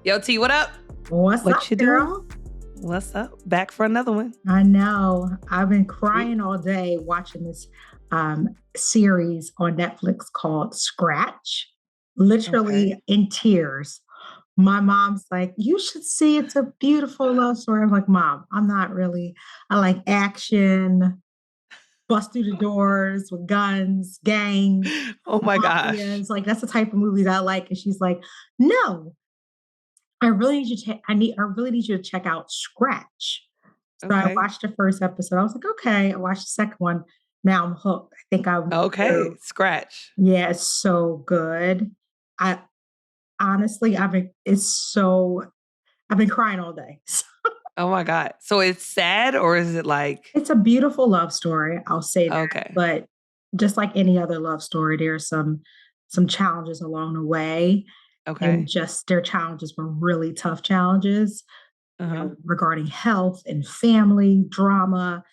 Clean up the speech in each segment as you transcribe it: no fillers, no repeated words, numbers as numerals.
Yo, T, what up? What's up, What you doing? girl? What's up? Back for another one. I know. I've been Mm. crying all day watching this series on Netflix called Scratch, literally Okay. in tears. My mom's like, you should see it's a beautiful love story. I'm like, Mom, I'm not really. I like action, bust through the doors with guns, gangs, Oh my gosh. mafias. Like, that's the type of movies I like. And she's like, no, I really need you to I really need you to check out Scratch. So I Okay. watched the first episode. I was like, okay. I watched the second one. Now I'm hooked. I think I went Okay. through. Scratch. Yeah, it's so good. I honestly, I've been crying all day. Oh my God. So it's sad or is it like, It's a beautiful love story. I'll say that. okay. But just like any other love story, there's some challenges along the way. And Okay. just their challenges were really tough challenges, Uh-huh. regarding health and family drama,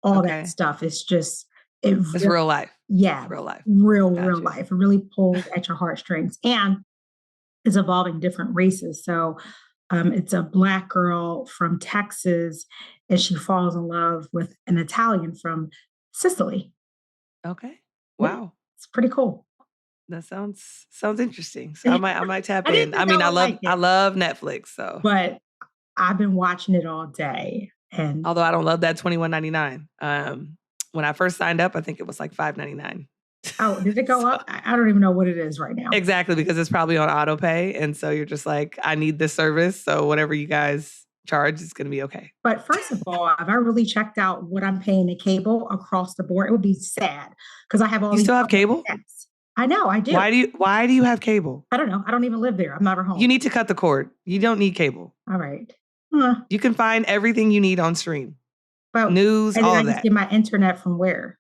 all that Okay. stuff. It's just it It's really, real life. yeah, It's real life. real Got you. life. It really pulls at your heartstrings and is involving different races. So it's a black girl from Texas, and she falls in love with an Italian from Sicily. Okay. Yeah, Wow. it's pretty cool. That sounds interesting. So I I might tap didn't in. I think I mean, would like I it, love Netflix, so but I've been watching it all day. And although I don't love that 21.99. When I first signed up, I think it was like 5.99. oh, did it go So up? I don't even know what it is right now. exactly, because it's probably on auto pay. And so you're just like, I need this service. So whatever you guys charge is going to be okay. But first of all, if I really checked out what I'm paying the cable across the board, it would be sad because I have all You these still have other cable? apps. I know, I do. Why do you have cable? I don't know. I don't even live there. I'm never You home. need to cut the cord. You don't need cable. All right. Huh. You can find everything you need on stream. But News, and then all I of just that. get my internet from where?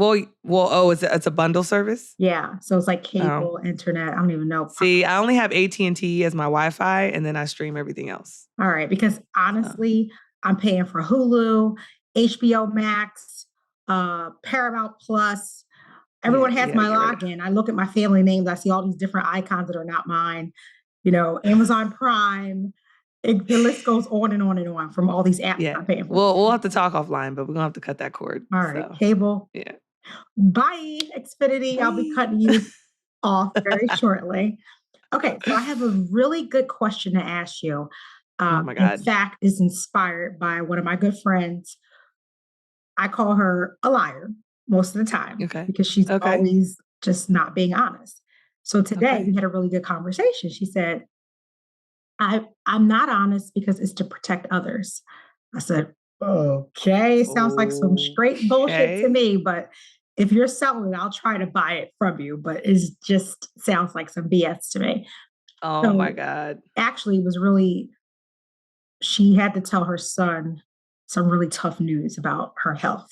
Oh, it's a bundle service? Yeah. So it's like Oh. cable, internet. I don't even know. See, I only have AT&T as my Wi-Fi and then I stream everything else. All right. Because So, honestly, I'm paying for Hulu, HBO Max, Paramount Plus. yeah, Everyone you has got to my get rid of. login. I look at my family names. I see all these different icons that are not mine. Amazon Prime. The list goes on and on and on from all these apps Yeah. I'm paying for. We'll have to talk offline, but we're gonna have to cut that cord. All right, So cable. yeah. Bye, Xfinity. I'll be Bye. cutting you off very shortly. Okay, so I have a really good question to ask you. Oh my In God. fact, is inspired by one of my good friends. I call her a liar most of the time Okay. because she's Okay. always just not being honest. So today we Okay. had a really good conversation. She said, I'm not honest because it's to protect others. I said, okay, sounds like some straight bullshit to Okay. me, but if you're selling it, I'll try to buy it from you. But it just sounds like some BS to me. Oh my So God. actually, it was really, she had to tell her son some really tough news about her health.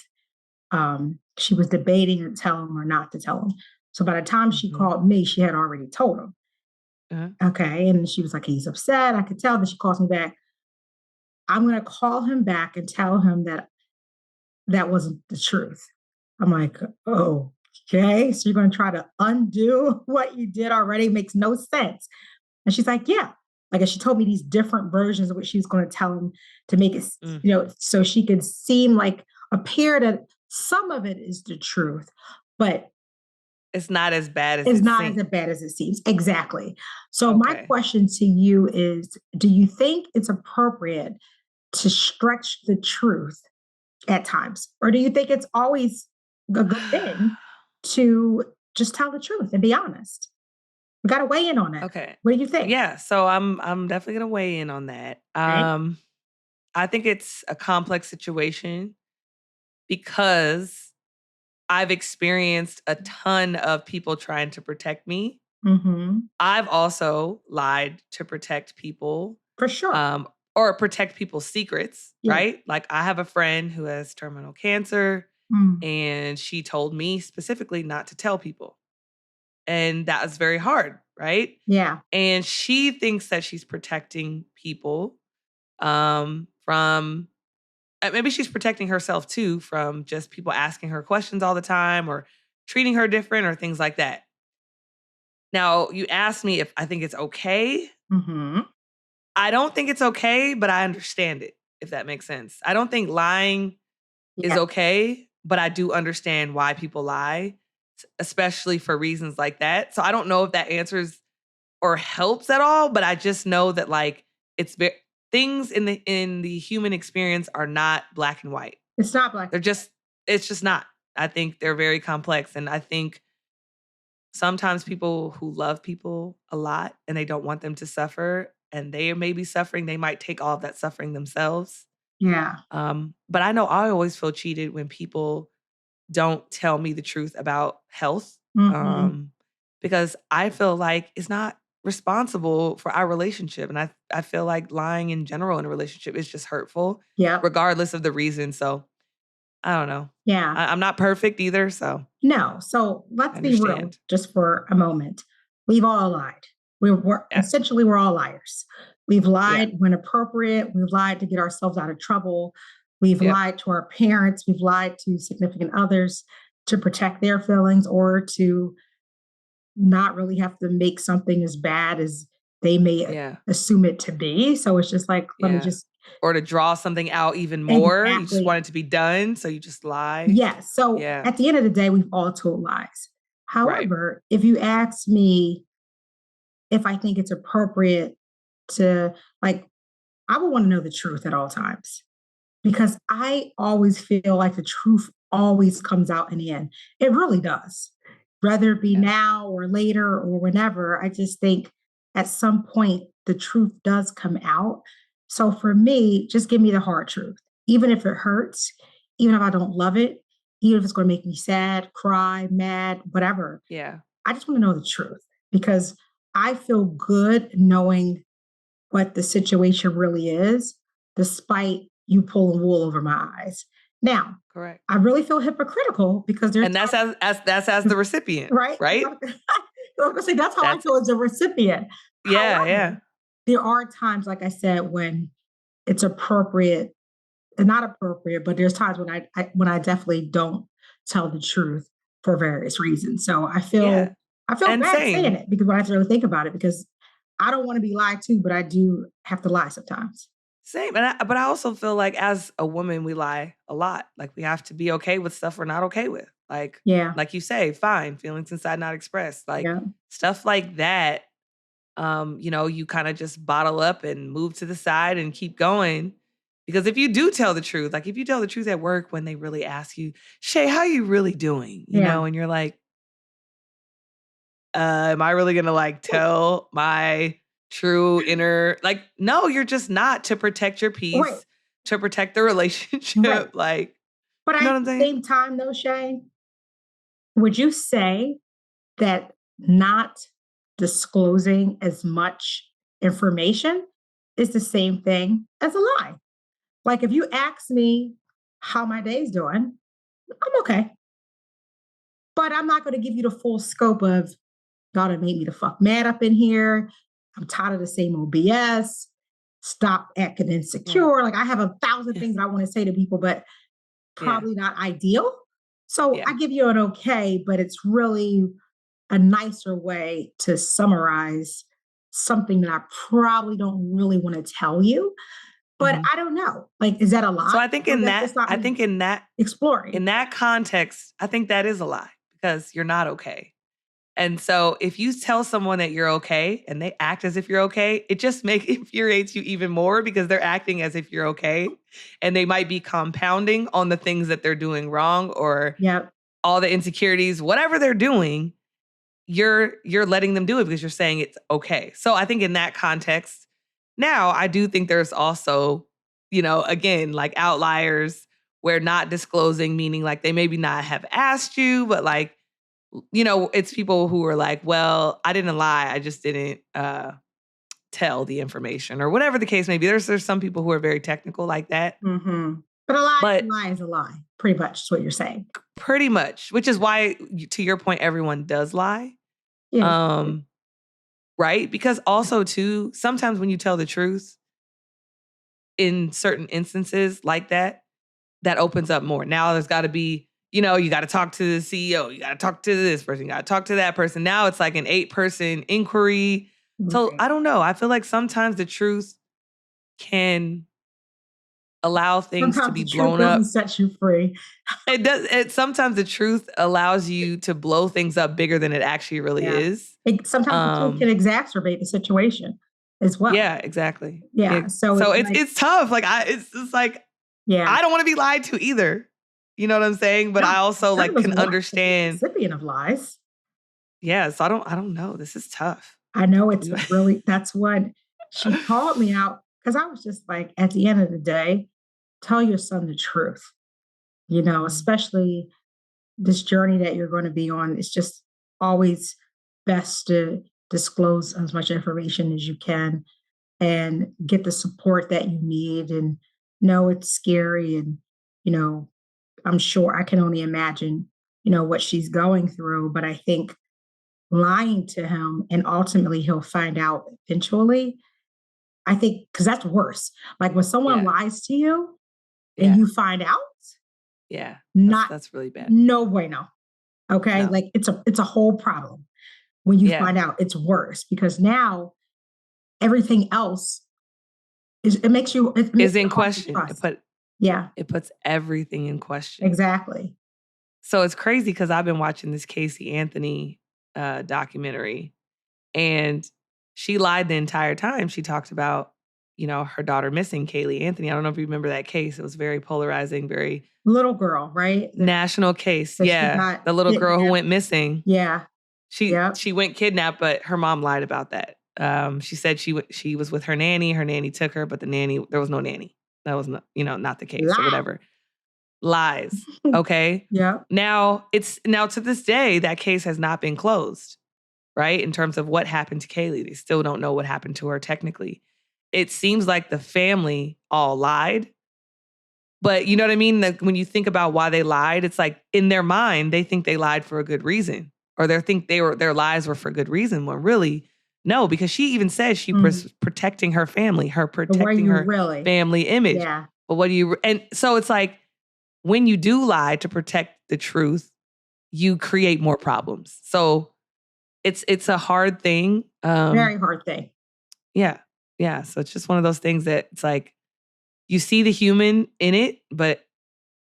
She was debating to tell him or not to tell him. So by the time she Mhm. called me, she had already told him. Uh-huh. Okay. And she was like, he's upset. I could tell. That she calls me back. I'm going to call him back and tell him that that wasn't the truth. I'm like, oh, okay. So you're going to try to undo what you did already? Makes no sense. And she's like, yeah. Like, and she told me these different versions of what she was going to tell him to make it, Mm. so she could seem like appear that some of it is the truth, but It's not as bad as it's it not as seems. bad as it seems. Exactly. So my Okay. question to you is, do you think it's appropriate to stretch the truth at times? Or do you think it's always a good thing to just tell the truth and be honest? We got to weigh in on that. Okay. What do you think? Yeah, so I'm definitely gonna weigh in on that. Okay. I think it's a complex situation because I've experienced a ton of people trying to protect me. Mm-hmm. I've also lied to protect people, For sure. or protect people's secrets, Yeah. right? Like I have a friend who has terminal cancer, Mm. and she told me specifically not to tell people. And that was very hard, right? Yeah. And she thinks that she's protecting people from maybe she's protecting herself too from just people asking her questions all the time or treating her different or things like that. Now, you asked me if I think it's okay. Mhm. I don't think it's okay, but I understand it, if that makes sense. I don't think lying is Yeah. okay, but I do understand why people lie, especially for reasons like that. So I don't know if that answers or helps at all, but I just know that like things in the human experience are not black and white. It's not black They're and white. just it's just not. I think they're very complex, and I think sometimes people who love people a lot and they don't want them to suffer and they may be suffering, they might take all of that suffering themselves. Yeah. But I know I always feel cheated when people don't tell me the truth about health, Mhm. um, because I feel like it's not responsible for our relationship, and I feel like lying in general in a relationship is just hurtful, Yep. regardless of the reason. So I don't know. Yeah. I'm not perfect either, so No. So I let's be real understand. just for a moment. We've all lied. We're Yeah, essentially we're all liars. We've yeah, lied when appropriate. We've lied to get ourselves out of trouble. We've yep, lied to our parents. We've lied to significant others to protect their feelings or to not really have to make something as bad as they may yeah, assume it to be. So it's just like, let me yeah. just Or to draw something out even more, you just exactly. want it to be done, so you just lie. Yes. So Yeah, at the end of the day, we've all told lies. right. However, if you ask me if I think it's appropriate to, like, I would want to know the truth at all times because I always feel like the truth always comes out in the end. It really does. Whether it be Yeah, now or later or whenever, I just think at some point the truth does come out. So for me, just give me the hard truth. Even if it hurts, even if I don't love it, even if it's going to make me sad, cry, mad, whatever, yeah, I just want to know the truth because I feel good knowing what the situation really is, despite you pulling wool over my eyes. Now, correct. I really feel hypocritical because there's And that's as times, the recipient, right? right? I was gonna say that's how I That's feel as a recipient. yeah, yeah, However, there are times, like I said, when it's appropriate and not appropriate, but there's times when I definitely don't tell the truth for various reasons. So yeah. I feel And bad saying same, it because when I have to really think about it, because I don't want to be lied to, but I do have to lie sometimes. same. But I also feel like as a woman, we lie a lot. Like we have to be okay with stuff we're not okay with. Yeah, Like you say, fine, feelings inside not expressed. Like yeah, stuff like that. You kind of just bottle up and move to the side and keep going. Because if you do tell the truth, like if you tell the truth at work when they really ask you, Shay, how you really doing? yeah. And you're like, am I really gonna like tell my true inner like, no, you're just not to protect your Right, peace, to protect the right. relationship. Like, But you know at what I'm the saying? same time, though, Shay, would you say that not disclosing as much information is the same thing as a lie? Like if you ask me how my day's doing, I'm okay. But I'm not going to give you the full scope of y'all done made me the fuck mad up in here. I'm tired of the same old BS. Stop acting Yeah. insecure. Like I have a thousand Yeah. things that I want to say to people, but Yeah. probably not ideal. So Yeah. I give you an okay, but it's really a nicer way to summarize something that I probably don't really want to tell you. But Mhm. I don't know. Like, is that a lie? So I think Or in that's that just not I me think in that exploring? in that context, I think that is a lie because you're not okay. And so if you tell someone that you're okay and they act as if you're okay, it just infuriates you even more because they're acting as if you're okay. And they might be compounding on the things that they're doing wrong or Yep. all the insecurities, whatever they're doing, you're letting them do it because you're saying it's okay. So I think in that context, now I do think there's also, again, like outliers where not disclosing, meaning like they maybe not have asked you, but like it's people who are like, well, I didn't lie. I just didn't tell the information or whatever the case may be. There's some people who are very technical like that, But a but lie is a lie, pretty much is what you're saying. pretty much, which is why, to your point, everyone does lie. Yeah. Um, right? Because also, too, sometimes when you tell the truth in certain instances like that, that opens up more. Now there's got to be you got to talk to the CEO, you got to talk to this person, you got to talk to that person. Now it's like an 8-person inquiry. So Right. I don't know. I feel like sometimes the truth can allow things to Sometimes be the truth blown doesn't up. set you free. It does. Sometimes the truth allows you to blow things up bigger than it actually really Yeah. is. Sometimes the truth can Um, exacerbate the situation as well. yeah, exactly. Yeah. So So it's it's like, it's tough. Like it's just like yeah. I don't want to be lied to either. You know what I'm saying? But No, I also none like of us can want to be the understand. recipient of lies. Yeah. So I don't know. This is tough. I know it's You- really, that's what she called me out because I was just like, at the end of the day, tell your son the truth, Mhm. especially this journey that you're going to be on. It's just always best to disclose as much information as you can and get the support that you need and know it's scary. And, you know, I'm sure I can only imagine, what she's going through. But I think lying to him and ultimately he'll find out eventually. I think because that's worse. Like when someone Yeah. lies to you and Yeah. you find out, Yeah. That's not that's really bad. no bueno. Okay. No. Like it's a whole problem when you Yeah. find out it's worse because now everything else it makes Is it in hard to question. It trust. put Yeah, it puts everything in question. exactly. So it's crazy because I've been watching this Casey Anthony documentary, and she lied the entire time. She talked about, her daughter missing, Kaylee Anthony. I don't know if you remember that case. It was very polarizing, very Little girl, right? national case. That she Yeah, got the little girl who kidnapped. went missing. Yeah. She Yep. she went kidnapped, but her mom lied about that. She said she was with her nanny. Her nanny took her, but the nanny there was no nanny. That was not the case or Lie. whatever. Lies. Okay. Yep. Now to this day that case has not been closed, right? In terms of what happened to Kaylee, they still don't know what happened to her technically. It seems like the family all lied, but you know what I mean? Like when you think about why they lied, it's like in their mind, they think they lied for a good reason, or they think their lies were for good reason. When really, no, because she even says she Mm. protecting her family, her But were protecting you her really? family image. Yeah. But what do you? And so it's like when you do lie to protect the truth, you create more problems. So it's a hard thing. Very hard thing. Yeah, yeah. So it's just one of those things that it's like you see the human in it, but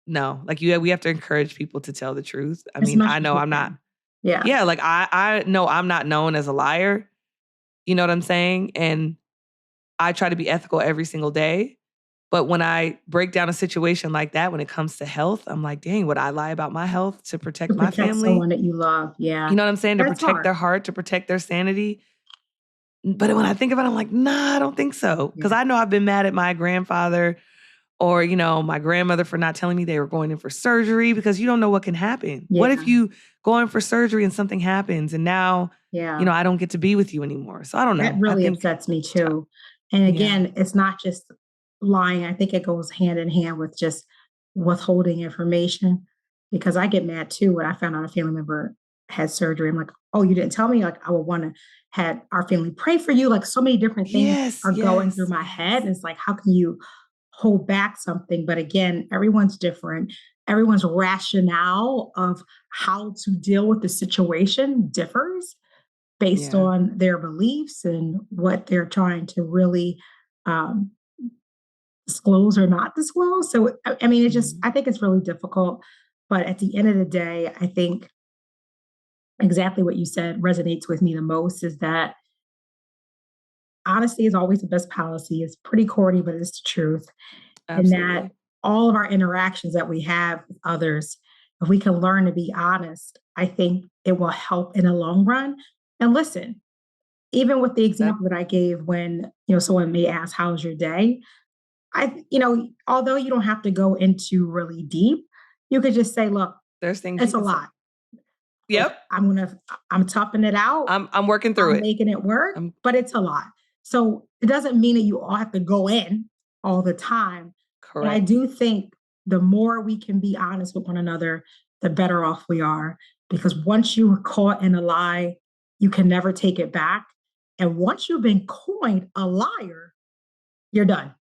no, like we have to encourage people to tell the truth. I As mean, much I as know you I'm not. can. Yeah. Yeah, like I know I'm not known as a liar. You know what I'm saying? And I try to be ethical every single day. But when I break down a situation like that, when it comes to health, I'm like, dang, would I lie about my health to To protect my protect family? someone that you love. Yeah. You know what I'm saying? To That's protect hard. their heart, to protect their sanity. But when I think about it, I'm like, nah, I don't think so. Because Yeah. I know I've been mad at my grandfather or, my grandmother for not telling me they were going in for surgery because you don't know what can happen. What if Yeah. you go in for surgery and something happens and now, Yeah. I don't get to be with you anymore. So I don't That know. I really think upsets me it's tough. too. And Yeah. again, it's not just lying. I think it goes hand in hand with just withholding information because I get mad too when I found out a family member had surgery. I'm like, oh, you didn't tell me? Like, I would want to had our family pray for you. Like, so many different things Yes, are going through yes, my head. yes. And it's like, how can you hold back something? But again, everyone's different. Everyone's rationale of how to deal with the situation differs based Yeah. on their beliefs and what they're trying to really um, disclose or not disclose. So, I mean, Mhm. I think it's really difficult. But at the end of the day, I think exactly what you said resonates with me the most is that honesty is always the best policy. It's pretty corny, but it's the truth. And that Absolutely. all of our interactions that we have with others, if we can learn to be honest, I think it will help in the long run. And listen, even with the That example that I gave when, someone may ask, how's your day? Although you don't have to go into really deep, you could just say, look, there's things you it's a can say. lot. But Yep. I'm toughing it out. I'm working through I'm it. making it work, I'm but it's a lot. So it doesn't mean that you all have to go in all the time. But I correct. do think the more we can be honest with one another, the better off we are. Because once you are caught in a lie, you can never take it back. And once you've been coined a liar, you're done.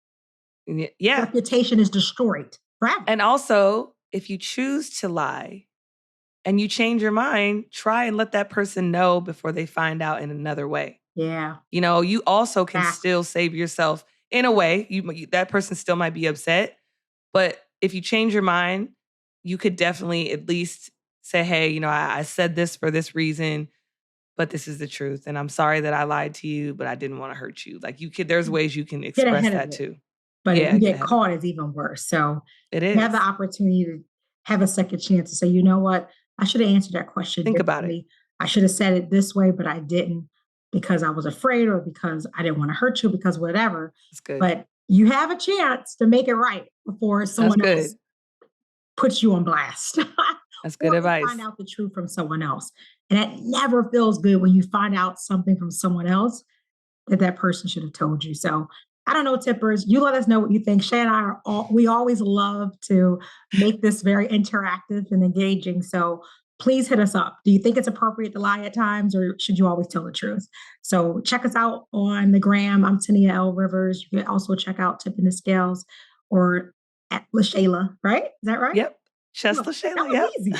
Yeah. Reputation is destroyed forever. And also, if you choose to lie and you change your mind, try and let that person know before they find out in another way. Yeah. You also can Exactly. still save yourself in a way. That person still might be upset, but if you change your mind, you could definitely at least say, hey, I said this for this reason, but this is the truth. And I'm sorry that I lied to you, but I didn't want to hurt you. Like there's ways you can Get express ahead of that it. too. But if Yeah, you get get ahead of caught, it. it's even worse. So It you have the is. opportunity to have a second chance to say, you know what? I should have answered that question Think about it. differently. I should have said it this way, but I didn't because I was afraid or because I didn't want to hurt you because whatever. It's good. But you have a chance to make it right before That's someone else good. puts you on blast That's or good you find advice. out the truth from someone else. And it never feels good when you find out something from someone else that person should have told you. So I don't know, tippers. You let us know what you think. Shay and I we always love to make this very interactive and engaging. So please hit us up. Do you think it's appropriate to lie at times or should you always tell the truth? So check us out on the gram. I'm Tania L. Rivers. You can also check out Tipping the Scales or at LaShayla, right? Is that right? Yep. Just Look, that LaShayla. was Yep. easy.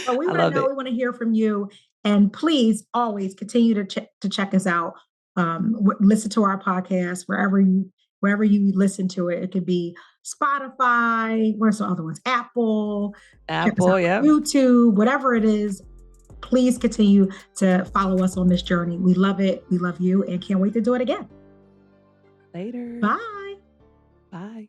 So we I want to love know, we it. want to hear from you. And please always continue to check us out. Listen to our podcast wherever you listen to it. It could be Spotify. Where's the other ones? Apple. Check us out Apple. on Yep. YouTube. Whatever it is, please continue to follow us on this journey. We love it. We love you, and can't wait to do it again. Later. Bye. Bye.